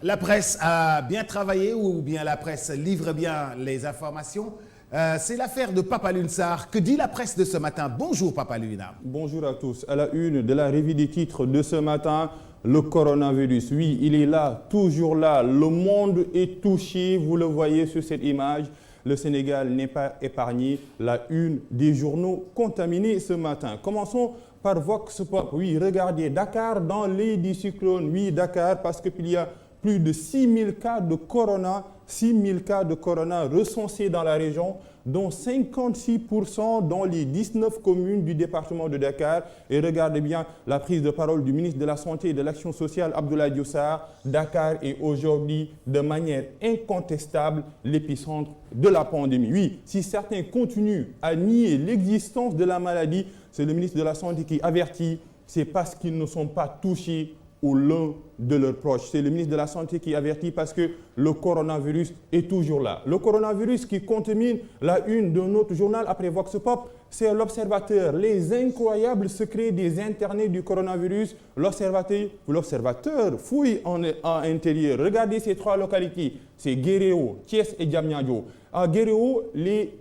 La presse a bien travaillé ou bien la presse livre bien les informations. C'est l'affaire de Papalune Sarr. Que dit la presse de ce matin? Bonjour Papalune. Bonjour à tous. À la une de la revue des titres de ce matin, le coronavirus. Oui, il est là, toujours là. Le monde est touché, vous le voyez sur cette image. Le Sénégal n'est pas épargné. La une des journaux contaminés ce matin. Commençons par Vox Pop. Oui, regardez, Dakar dans l'œil du cyclone. Oui, Dakar, parce qu'il y a plus de 6000 cas de corona, 6000 cas de corona recensés dans la région, dont 56% dans les 19 communes du département de Dakar. Et regardez bien la prise de parole du ministre de la Santé et de l'Action sociale, Abdoulaye Diouf Sarr. Dakar est aujourd'hui, de manière incontestable, l'épicentre de la pandémie. Oui, si certains continuent à nier l'existence de la maladie, c'est le ministre de la Santé qui avertit, c'est parce qu'ils ne sont pas touchés ou l'un de leurs proches. C'est le ministre de la Santé qui avertit parce que le coronavirus est toujours là. Le coronavirus qui contamine la une de notre journal après Vox Pop, c'est l'Observateur. Les incroyables secrets des internés du coronavirus. L'Observateur fouille en intérieur. Regardez ces trois localités. C'est Guéréo, Thiès et Diamniadio. À Guéréo, les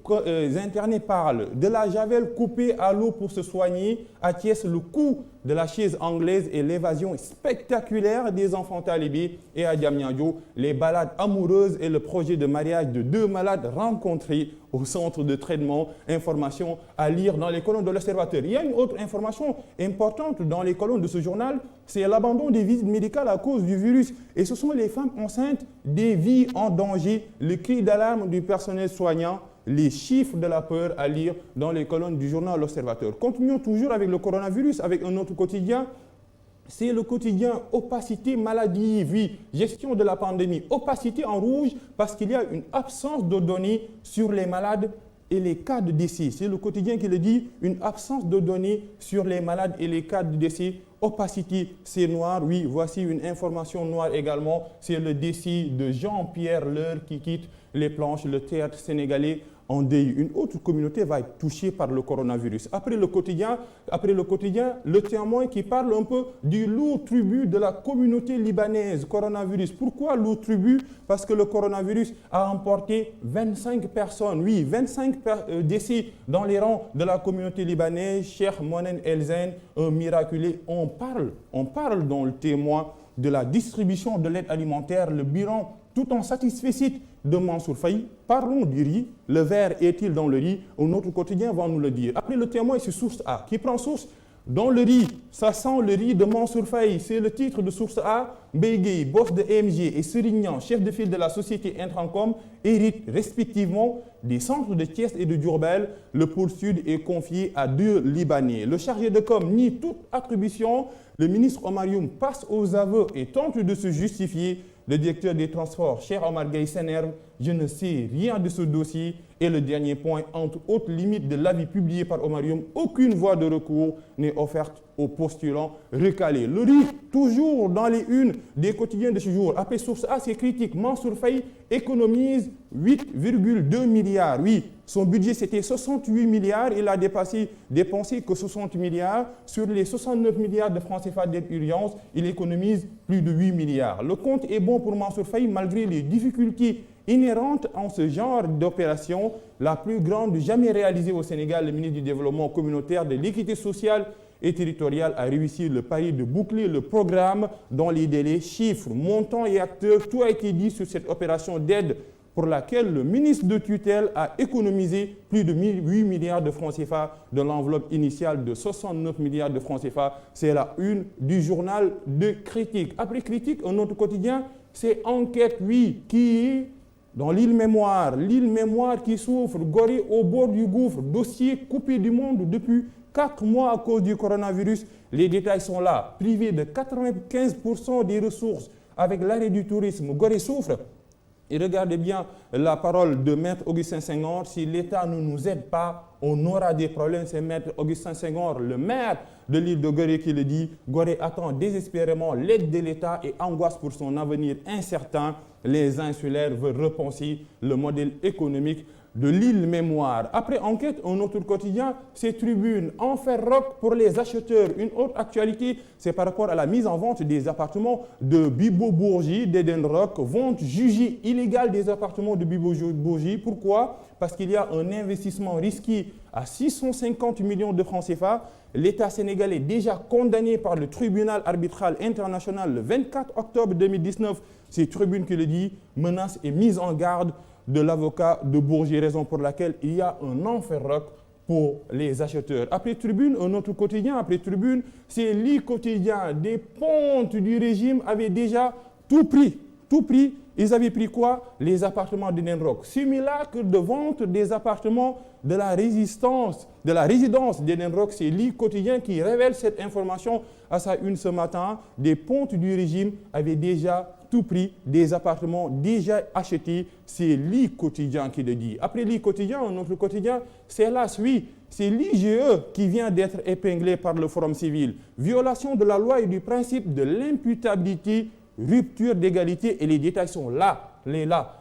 internés parlent de la javel coupée à l'eau pour se soigner. À Thiès, le coup de la chaise anglaise et l'évasion spectaculaire des enfants talibés. Et à Diamniadio, les balades amoureuses et le projet de mariage de deux malades rencontrés au centre de traitement. Information à lire dans les colonnes de l'Observateur. Il y a une autre information importante dans les colonnes de ce journal, c'est l'abandon des visites médicales à cause du virus. Et ce sont les femmes enceintes, des vies en danger, le cri d'alarme du personnel soignant, les chiffres de la peur à lire dans les colonnes du journal L'Observateur. Continuons toujours avec le coronavirus, avec un autre quotidien. C'est le quotidien Opacité Maladie, oui, gestion de la pandémie. Opacité en rouge parce qu'il y a une absence de données sur les malades et les cas de décès. C'est le quotidien qui le dit, une absence de données sur les malades et les cas de décès. Opacité, c'est noir. Oui, voici une information noire également. C'est le décès de Jean-Pierre Leur qui quitte les planches, le théâtre sénégalais en deuil. Une autre communauté va être touchée par le coronavirus. Après le quotidien, le Témoin qui parle un peu du lourd tribut de la communauté libanaise, coronavirus. Pourquoi lourd tribut? Parce que le coronavirus a emporté 25 personnes, oui, 25 décès dans les rangs de la communauté libanaise. Cheikh Monen Elzen, un miraculé. On parle dans le Témoin de la distribution de l'aide alimentaire, le bilan tout en satisfait de Mansour Faye. Parlons du riz. Le verre est-il dans le riz? Un autre quotidien va nous le dire. Après le Témoin, c'est Source A qui prend source dans le riz. Ça sent le riz de Mansour Faye. C'est le titre de Source A. Mbegué, boss de EMG, et Serignan, chef de file de la société Intrancom, héritent respectivement des centres de Thiès et de Diourbel. Le pôle sud est confié à deux Libanais. Le chargé de com nie toute attribution. Le ministre Omar Youm passe aux aveux et tente de se justifier. Le directeur des transports, Cheikh Omar Gueye s'énerve. Je ne sais rien de ce dossier. Et le dernier point, entre autres limites de l'avis publié par Omar Youm, aucune voie de recours n'est offerte aux postulants recalés. Le riz, toujours dans les unes des quotidiens de ce jour. Après Source A, c'est critique. Mansour Faye économise 8,2 milliards. Oui, son budget c'était 68 milliards. Il a dépensé que 60 milliards. Sur les 69 milliards de francs CFA d'aide urgence, il économise plus de 8 milliards. Le compte est bon pour Mansour Faye malgré les difficultés inhérente en ce genre d'opération, la plus grande jamais réalisée au Sénégal. Le ministre du Développement communautaire, de l'équité sociale et territoriale a réussi le pari de boucler le programme dans les délais, chiffres, montants et acteurs. Tout a été dit sur cette opération d'aide pour laquelle le ministre de tutelle a économisé plus de 8 milliards de francs CFA de l'enveloppe initiale de 69 milliards de francs CFA. C'est la une du journal de Critique. Après Critique, un autre quotidien, c'est Enquête, oui, qui est dans l'île Mémoire qui souffre, Gorée au bord du gouffre, dossier coupé du monde depuis 4 mois à cause du coronavirus. Les détails sont là. Privé de 95% des ressources avec l'arrêt du tourisme, Gorée souffre. Et regardez bien la parole de Maître Augustin Senghor. Si l'État ne nous aide pas, on aura des problèmes. C'est Maître Augustin Senghor, le maire de l'île de Gorée, qui le dit. Gorée attend désespérément l'aide de l'État et angoisse pour son avenir incertain. Les insulaires veulent repenser le modèle économique de l'île Mémoire. Après enquête, un autre quotidien, c'est Tribune. Enfer rock pour les acheteurs. Une autre actualité, c'est par rapport à la mise en vente des appartements de Bibo Bourgi, d'Eden Rock. Vente jugée illégale des appartements de Bibo Bourgi. Pourquoi? Parce qu'il y a un investissement risqué à 650 millions de francs CFA. L'État sénégalais, déjà condamné par le tribunal arbitral international le 24 octobre 2019, c'est Tribune qui le dit, menace et mise en garde de l'avocat de Bourgi, raison pour laquelle il y a un enfer rock pour les acheteurs. Après Tribune, un autre quotidien, après Tribune, c'est l'I quotidien. Des pontes du régime avaient déjà tout pris. Tout pris. Ils avaient pris quoi? Les appartements de Nenrock. Simulacre de vente des appartements de la résidence d'Eden-Rock. C'est l'I quotidien qui révèle cette information à sa une ce matin. Des pontes du régime avaient déjà tout pris, des appartements déjà achetés. C'est l'I quotidien qui le dit. Après l'I quotidien, un autre quotidien, c'est hélas, oui, c'est l'IGE qui vient d'être épinglé par le Forum civil. Violation de la loi et du principe de l'imputabilité, rupture d'égalité, et les détails sont là.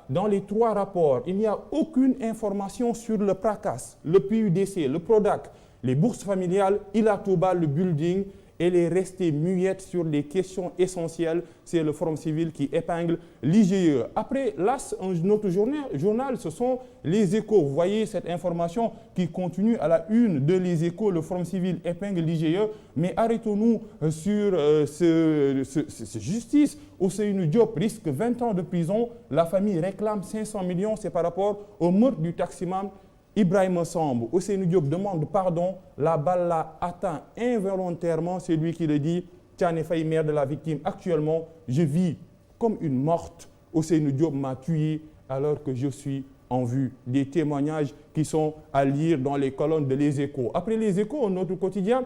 Dans les trois rapports, il n'y a aucune information sur le PRACAS, le PUDC, le PRODAC, les bourses familiales, Ila Touba, le building. Elle est restée muette sur des questions essentielles. C'est le Forum civil qui épingle l'IGE. Après, là, un autre journal, ce sont les Échos. Vous voyez cette information qui continue à la une de les Échos. Le Forum civil épingle l'IGE. Mais arrêtons-nous sur ce justice. Ousseynou Diop risque 20 ans de prison. La famille réclame 500 millions. C'est par rapport au meurtre du taximan Ibrahima Samb. Ousseynou Diop demande pardon. La balle l'a atteint involontairement. C'est lui qui le dit. Tiane Faye, mère de la victime. Actuellement, je vis comme une morte. Ousseynou Diop m'a tué alors que je suis en vue. Des témoignages qui sont à lire dans les colonnes de Les Échos. Après Les Échos, notre quotidien,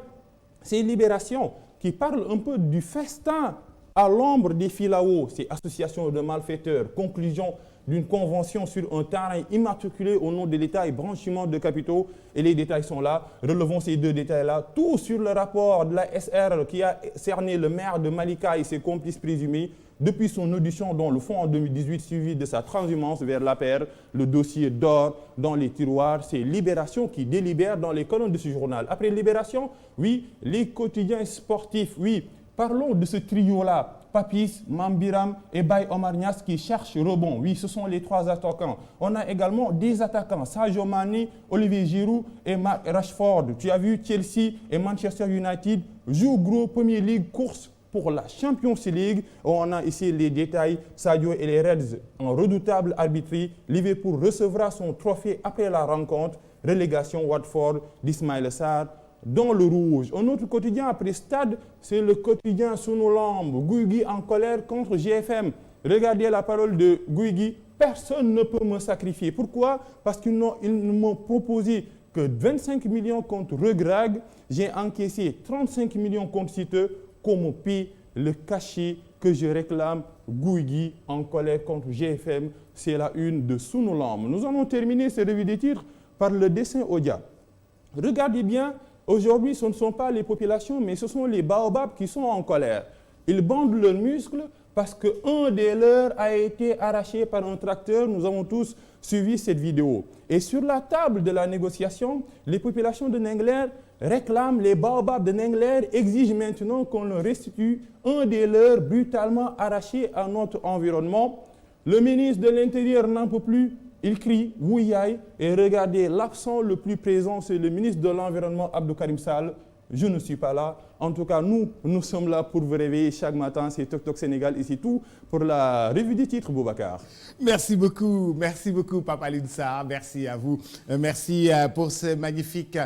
c'est Libération qui parle un peu du festin à l'ombre des Filao. C'est association de malfaiteurs. Conclusion d'une convention sur un terrain immatriculé au nom de l'État et blanchiment de capitaux. Et les détails sont là. Relevons ces deux détails-là. Tout sur le rapport de la SR qui a cerné le maire de Malika et ses complices présumés depuis son audition dans le fond en 2018, suivi de sa transhumance vers l'APR. Le dossier dort dans les tiroirs. C'est Libération qui délibère dans les colonnes de ce journal. Après Libération, oui, les quotidiens sportifs, oui. Parlons de ce trio-là. Papis, Mambiram et Baye Omar Niasse qui cherchent rebond. Oui, ce sont les trois attaquants. On a également des attaquants. Sadio Mané, Olivier Giroud et Mark Rashford. Tu as vu Chelsea et Manchester United jouent gros Premier League, course pour la Champions League. On a ici les détails. Sadio et les Reds en redoutable arbitre. Liverpool recevra son trophée après la rencontre. Relégation Watford d'Ismaïla Sarr dans le rouge. Un autre quotidien après Stade, c'est le quotidien Sunulamb. Guigui en colère contre GFM. Regardez la parole de Guigui. Personne ne peut me sacrifier. Pourquoi? Parce qu'ils m'ont proposé que 25 millions contre Regrag. J'ai encaissé 35 millions contre Citeux. Qu'on me paie le cachet que je réclame. Guigui en colère contre GFM. C'est la une de Sunulamb. Nous allons terminer cette revue des titres par le dessin Odia. Regardez bien. Aujourd'hui, ce ne sont pas les populations, mais ce sont les baobabs qui sont en colère. Ils bandent leurs muscles parce qu'un des leurs a été arraché par un tracteur. Nous avons tous suivi cette vidéo. Et sur la table de la négociation, les populations de Nengler réclament, les baobabs de Nengler exigent maintenant qu'on leur restitue un des leurs brutalement arraché à notre environnement. Le ministre de l'Intérieur n'en peut plus. Il crie « Wouyaï » et regardez, l'absent le plus présent, c'est le ministre de l'Environnement, Abdou Karim Sall. Je ne suis pas là. En tout cas, nous sommes là pour vous réveiller chaque matin. C'est Tok Tok Sénégal et c'est tout pour la revue des titres, Boubacar. Merci beaucoup, Papa Alioune Sarr. Merci à vous. Merci pour ce magnifique